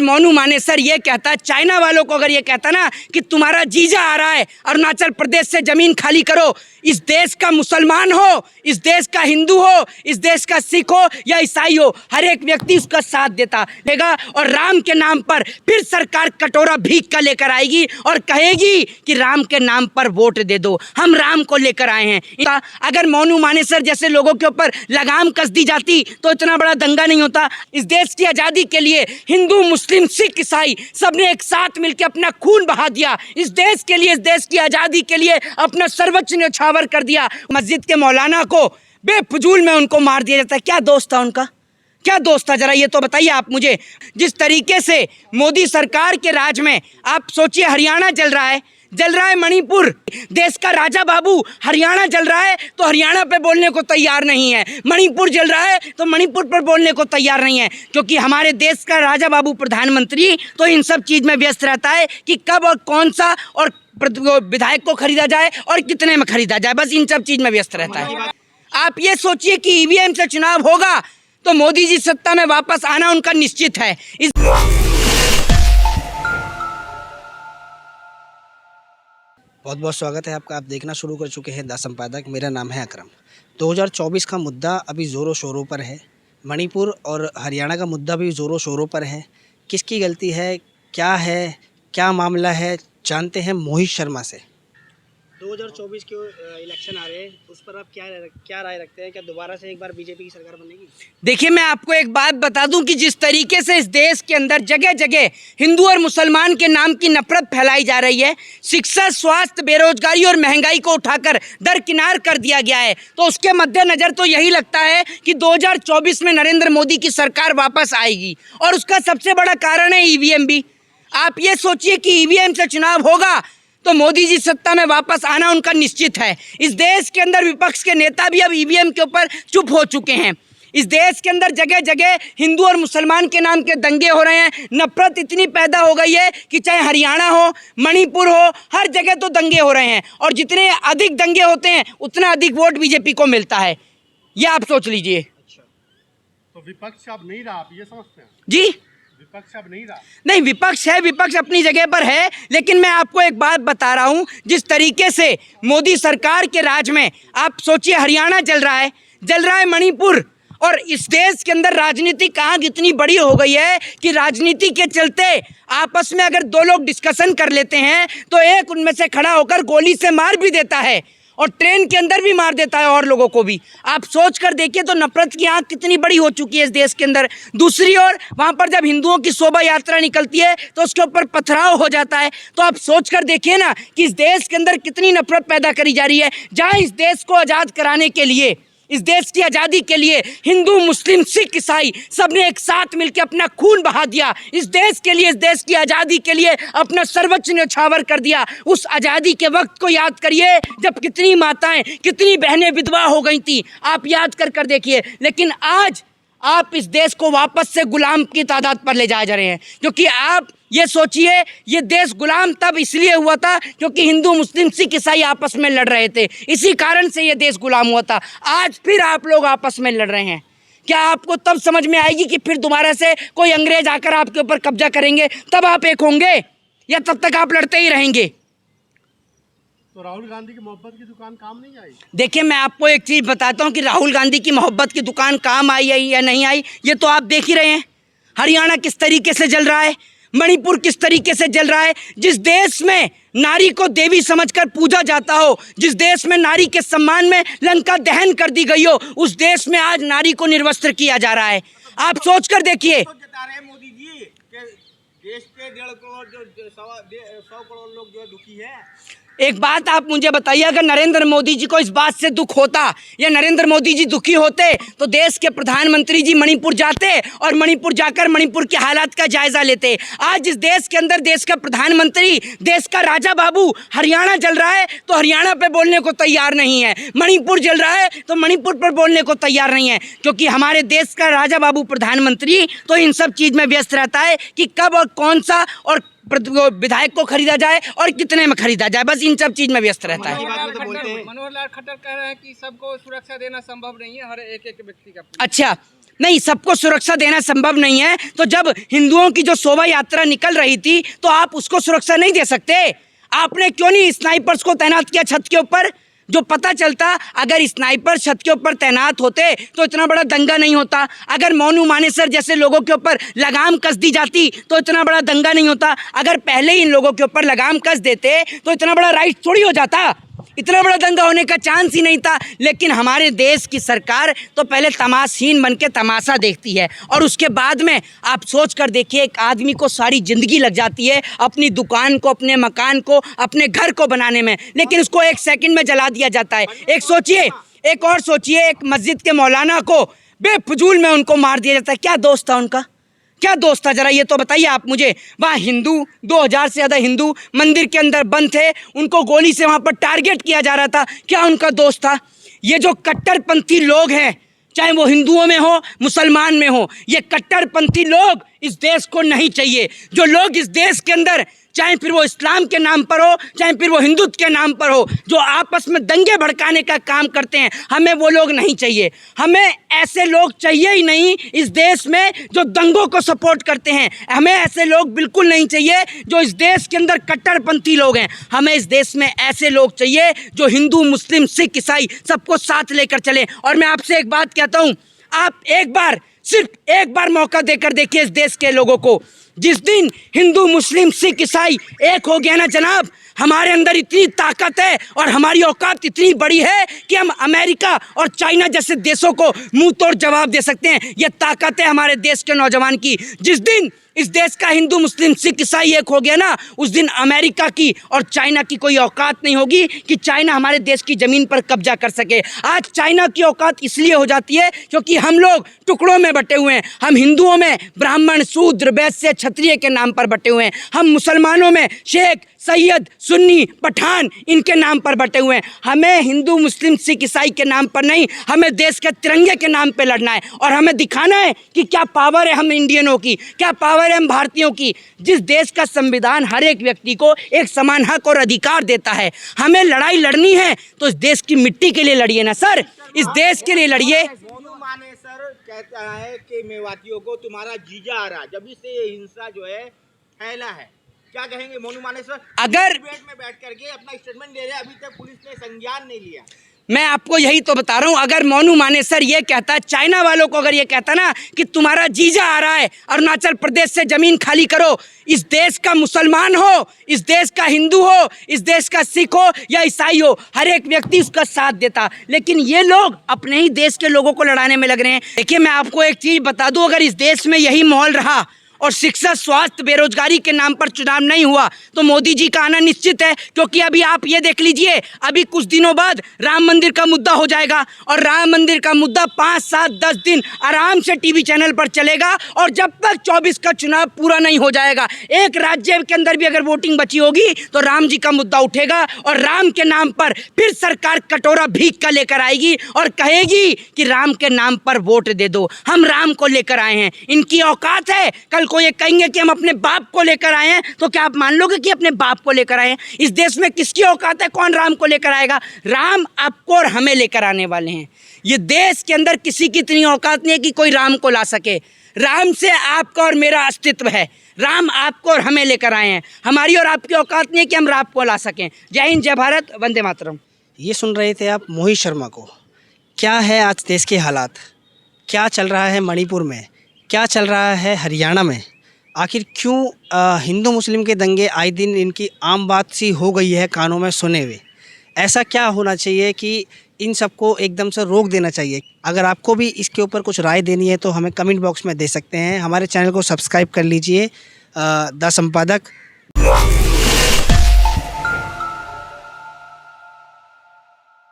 मोनू मानेसर ये कहता, चाइना वालों को अगर ये कहता ना कि तुम्हारा जीजा आ रहा है, अरुणाचल प्रदेश से जमीन खाली करो, इस देश का मुसलमान हो, इस देश का हिंदू हो, इस देश का सिख हो या ईसाई हो, हर एक व्यक्ति उसका साथ देगा। और राम के नाम पर फिर सरकार कटोरा भीख का लेकर आएगी और कहेगी कि राम के नाम पर वोट दे दो, हम राम को लेकर आए हैं। अगर मोनू मानेसर जैसे लोगों के ऊपर लगाम कस दी जाती तो इतना बड़ा दंगा नहीं होता। इस देश की आजादी के लिए हिंदू, मुस्लिम, सिख, ईसाई सबने एक साथ मिलकर अपना खून बहा दिया। इस देश के लिए, इस देश की आजादी के लिए अपना सर्वोच्च न्यौछावर कर दिया। मस्जिद के मौलाना को बेफजूल में उनको मार दिया जाता है। क्या दोस्त था उनका, क्या दोस्त था, जरा ये तो बताइए आप मुझे। जिस तरीके से मोदी सरकार के राज में आप सोचिए, हरियाणा जल रहा है मणिपुर, देश का राजा बाबू हरियाणा जल रहा है तो हरियाणा पे बोलने को तैयार नहीं है, मणिपुर जल रहा है तो मणिपुर पर बोलने को तैयार नहीं है, क्योंकि हमारे देश का राजा बाबू प्रधानमंत्री तो इन सब चीज में व्यस्त रहता है कि कब और कौन सा और विधायक को खरीदा जाए और कितने में खरीदा जाए, बस इन सब चीज में व्यस्त रहता है। आप ये सोचिए कि ईवीएम से चुनाव होगा तो मोदी जी सत्ता में वापस आना उनका निश्चित है। बहुत बहुत स्वागत है आपका। आप देखना शुरू कर चुके हैं द संपादक। मेरा नाम है अकरम। 2024 का मुद्दा अभी ज़ोरों शोरों पर है। मणिपुर और हरियाणा का मुद्दा भी ज़ोरों शोरों पर है। किसकी गलती है, क्या मामला है, जानते हैं मोहित शर्मा से। 2024 के इलेक्शन आ रहे हैं, उस पर आप क्या राय रखते हैं? क्या दोबारा से एक बार बीजेपी की सरकार बनेगी? देखिए, मैं आपको एक बात बता दूं कि जिस तरीके से इस देश के अंदर जगह जगह हिंदू और मुसलमान के नाम की नफरत फैलाई जा रही है, शिक्षा, स्वास्थ्य, बेरोजगारी और महंगाई को उठाकर दरकिनार कर दिया गया है, तो उसके मद्देनजर तो यही लगता है कि 2024 में नरेंद्र मोदी की सरकार वापस आएगी। और उसका सबसे बड़ा कारण है ईवीएम भी। आप ये सोचिए कि ईवीएम से चुनाव होगा तो मोदी जी सत्ता में वापस आना उनका निश्चित है। इस देश के अंदर विपक्ष के नेता भी अब ईवीएम के ऊपर चुप हो चुके हैं। इस देश के अंदर जगह जगह हिंदू और मुसलमान के नाम के दंगे हो रहे हैं। नफरत इतनी पैदा हो गई है कि चाहे हरियाणा हो, मणिपुर हो, हर जगह तो दंगे हो रहे हैं। और जितने अधिक दंगे होते हैं उतना अधिक वोट बीजेपी को मिलता है। ये आप सोच लीजिए। अच्छा, तो विपक्ष अब नहीं रहा, आप ये समझते हैं? जी, विपक्ष अब नहीं रहा। नहीं, विपक्ष है, विपक्ष अपनी जगह पर है, लेकिन मैं आपको एक बात बता रहा हूं, जिस तरीके से मोदी सरकार के राज में आप सोचिए, हरियाणा जल रहा है मणिपुर, और इस देश के अंदर राजनीति कहाँ इतनी बड़ी हो गई है कि राजनीति के चलते आपस में अगर दो लोग डिस्कशन कर लेते हैं तो एक उनमें से खड़ा होकर गोली से मार भी देता है और ट्रेन के अंदर भी मार देता है और लोगों को भी। आप सोच कर देखिए तो नफरत की आंख कितनी बड़ी हो चुकी है इस देश के अंदर। दूसरी ओर वहाँ पर जब हिंदुओं की शोभा यात्रा निकलती है तो उसके ऊपर पथराव हो जाता है। तो आप सोच कर देखिए ना कि इस देश के अंदर कितनी नफरत पैदा करी जा रही है। जहाँ इस देश को आज़ाद कराने के लिए, इस देश की आज़ादी के लिए हिंदू, मुस्लिम, सिख, ईसाई सबने एक साथ मिलकर अपना खून बहा दिया। इस देश के लिए, इस देश की आज़ादी के लिए अपना सर्वोच्च न्यौछावर कर दिया। उस आज़ादी के वक्त को याद करिए जब कितनी माताएं, कितनी बहनें विधवा हो गई थी। आप याद कर देखिए। लेकिन आज आप इस देश को वापस से गुलाम की तादाद पर ले जाए जा रहे हैं, क्योंकि आप ये सोचिए, ये देश गुलाम तब इसलिए हुआ था क्योंकि हिंदू, मुस्लिम, सिख, ईसाई आपस में लड़ रहे थे। इसी कारण से ये देश गुलाम हुआ था। आज फिर आप लोग आपस में लड़ रहे हैं। क्या आपको तब समझ में आएगी कि फिर दोबारा से कोई अंग्रेज आकर आपके ऊपर कब्जा करेंगे, तब आप एक होंगे, या तब तक आप लड़ते ही रहेंगे? तो राहुल गांधी की मोहब्बत की दुकान काम नहीं आई? देखिए, मैं आपको एक चीज़ बताता हूँ कि राहुल गांधी की मोहब्बत की दुकान काम आई है या नहीं आई, ये तो आप देख ही रहे हैं। हरियाणा किस तरीके से जल रहा है, मणिपुर किस तरीके से जल रहा है। जिस देश में नारी को देवी समझकर पूजा जाता हो, जिस देश में नारी के सम्मान में लंका दहन कर दी गई हो, उस देश में आज नारी को निर्वस्त्र किया जा रहा है। आप सोच कर देखिए। मोदी जी के देश के 1.5 करोड़ जो 100 करोड़ लोग जो दुखी है। एक बात आप मुझे बताइए, अगर नरेंद्र मोदी जी को इस बात से दुख होता या नरेंद्र मोदी जी दुखी होते तो देश के प्रधानमंत्री जी मणिपुर जाते और मणिपुर जाकर मणिपुर के हालात का जायजा लेते। आज इस देश के अंदर देश का प्रधानमंत्री, देश का राजा बाबू हरियाणा जल रहा है तो हरियाणा पे बोलने को तैयार नहीं है, मणिपुर जल रहा है तो मणिपुर पर बोलने को तैयार नहीं है, क्योंकि हमारे देश का राजा बाबू प्रधानमंत्री तो इन सब चीज़ में व्यस्त रहता है कि कब और कौन सा और विधायक को खरीदा जाए और कितने में खरीदा जाए, बस इन सब चीज में व्यस्त रहता है। मनोहर लाल खट्टर कह रहे हैं कि सबको सुरक्षा देना संभव नहीं है, हर एक व्यक्ति का। अच्छा, नहीं, सबको सुरक्षा देना संभव नहीं है। तो जब हिंदुओं की जो शोभा यात्रा निकल रही थी तो आप उसको सुरक्षा नहीं दे सकते? आपने क्यों नहीं स्नाइपर्स को तैनात किया छत के ऊपर? जो पता चलता, अगर स्नाइपर छत के ऊपर तैनात होते तो इतना बड़ा दंगा नहीं होता। अगर मोनू मानेसर जैसे लोगों के ऊपर लगाम कस दी जाती तो इतना बड़ा दंगा नहीं होता। अगर पहले ही इन लोगों के ऊपर लगाम कस देते तो इतना बड़ा राइट थोड़ी हो जाता, इतना बड़ा दंगा होने का चांस ही नहीं था। लेकिन हमारे देश की सरकार तो पहले तमाशहीन बन के तमाशा देखती है और उसके बाद में आप सोच कर देखिए, एक आदमी को सारी ज़िंदगी लग जाती है अपनी दुकान को, अपने मकान को, अपने घर को बनाने में, लेकिन उसको 1 सेकंड में जला दिया जाता है। एक और सोचिए, एक मस्जिद के मौलाना को बेफजूल में उनको मार दिया जाता है। क्या दोस्त था उनका? क्या दोस्त था? जरा ये तो बताइए आप मुझे। वहाँ हिंदू 2000 से ज़्यादा हिंदू मंदिर के अंदर बंद थे, उनको गोली से वहाँ पर टारगेट किया जा रहा था। क्या उनका दोस्त था? ये जो कट्टरपंथी लोग हैं, चाहे वो हिंदुओं में हो, मुसलमान में हो, ये कट्टरपंथी लोग इस देश को नहीं चाहिए। जो लोग इस देश के अंदर, चाहे फिर वो इस्लाम के नाम पर हो, चाहे फिर वो हिंदुत्व के नाम पर हो, जो आपस में दंगे भड़काने का काम करते हैं, हमें वो लोग नहीं चाहिए। हमें ऐसे लोग चाहिए ही नहीं इस देश में जो दंगों को सपोर्ट करते हैं। हमें ऐसे लोग बिल्कुल नहीं चाहिए जो इस देश के अंदर कट्टरपंथी लोग हैं। हमें इस देश में ऐसे लोग चाहिए जो हिंदू, मुस्लिम, सिख, ईसाई सबको साथ लेकर चले। और मैं आपसे एक बात कहता हूँ, आप एक बार, सिर्फ एक बार मौका देकर देखिए इस देश के लोगों को। जिस दिन हिंदू, मुस्लिम, सिख, ईसाई एक हो गया ना जनाब, हमारे अंदर इतनी ताकत है और हमारी औकात इतनी बड़ी है कि हम अमेरिका और चाइना जैसे देशों को मुंह तोड़ जवाब दे सकते हैं। ये ताकत है हमारे देश के नौजवान की। जिस दिन इस देश का हिंदू, मुस्लिम, सिख, ईसाई एक हो गया ना, उस दिन अमेरिका की और चाइना की कोई औकात नहीं होगी कि चाइना हमारे देश की ज़मीन पर कब्जा कर सके। आज चाइना की औकात इसलिए हो जाती है क्योंकि हम लोग टुकड़ों में बटे हुए हैं। हम हिंदुओं में ब्राह्मण, शूद्र, वैश्य, क्षत्रिय के नाम पर बटे हुए हैं। हम मुसलमानों में शेख, सैयद, सुन्नी, पठान, इनके नाम पर बटे हुए हैं। हमें हिंदू, मुस्लिम, सिख, ईसाई के नाम पर नहीं, हमें देश के तिरंगे के नाम पे लड़ना है और हमें दिखाना है कि क्या पावर है हम इंडियनों की, क्या पावर है हम भारतीयों की। जिस देश का संविधान हर एक व्यक्ति को एक समान हक और अधिकार देता है, हमें लड़ाई लड़नी है तो इस देश की मिट्टी के लिए लड़िए ना सर, इस देश के लिए लड़िए। मोनू मानेसर कहता है कि मेवातियों को तुम्हारा जीजा आ रहा, जब से ये हिंसा जो है फैला है। क्या कहेंगे मोनू मानेसर? अगर डिबेट में बैठ करके अपना स्टेटमेंट दे रहे हैं, अभी तक पुलिस ने संज्ञान नहीं लिया। मैं आपको यही तो बता रहा हूँ, अगर मोनू मानेसर ये कहता, चाइना वालों को अगर ये कहता ना कि तुम्हारा जीजा आ रहा है, अरुणाचल प्रदेश से ज़मीन खाली करो, इस देश का मुसलमान हो, इस देश का हिंदू हो, इस देश का सिख हो या ईसाई हो, हर एक व्यक्ति उसका साथ देता। लेकिन ये लोग अपने ही देश के लोगों को लड़ाने में लग रहे हैं। देखिए, मैं आपको एक चीज़ बता दूँ, अगर इस देश में यही माहौल रहा और शिक्षा, स्वास्थ्य, बेरोजगारी के नाम पर चुनाव नहीं हुआ तो मोदी जी का आना निश्चित है। क्योंकि अभी आप ये देख लीजिए, अभी कुछ दिनों बाद राम मंदिर का मुद्दा हो जाएगा और राम मंदिर का मुद्दा 5, 7, 10 दिन आराम से टीवी चैनल पर चलेगा और जब तक 24 का चुनाव पूरा नहीं हो जाएगा, एक राज्य के अंदर भी अगर वोटिंग बची होगी तो राम जी का मुद्दा उठेगा और राम के नाम पर फिर सरकार कटोरा भीख का लेकर आएगी और कहेगी कि राम के नाम पर वोट दे दो, हम राम को लेकर आए हैं। इनकी औकात है, कल को ये कहेंगे कि हम अपने बाप को लेकर आए हैं, तो क्या आप मान लोगे कि अपने बाप को लेकर आए हैं? इस देश में किसकी औकात है? कौन राम को लेकर आएगा? राम आपको और हमें लेकर आने वाले हैं। ये देश के अंदर किसी की इतनी औकात नहीं है कि कोई राम को ला सके। राम से आपका और मेरा अस्तित्व है। राम आपको और हमें लेकर आए हैं। हमारी और आपकी औकात नहीं है कि हम राम को ला सकें। जय हिंद, जय भारत, वंदे मातरम। ये सुन रहे थे आप मोहित शर्मा को। क्या है आज देश के हालात, क्या चल रहा है मणिपुर में, क्या चल रहा है हरियाणा में, आखिर क्यों हिंदू मुस्लिम के दंगे आए दिन इनकी आम बात सी हो गई है कानों में सुने हुए। ऐसा क्या होना चाहिए कि इन सबको एकदम से रोक देना चाहिए। अगर आपको भी इसके ऊपर कुछ राय देनी है तो हमें कमेंट बॉक्स में दे सकते हैं। हमारे चैनल को सब्सक्राइब कर लीजिए द संपादक।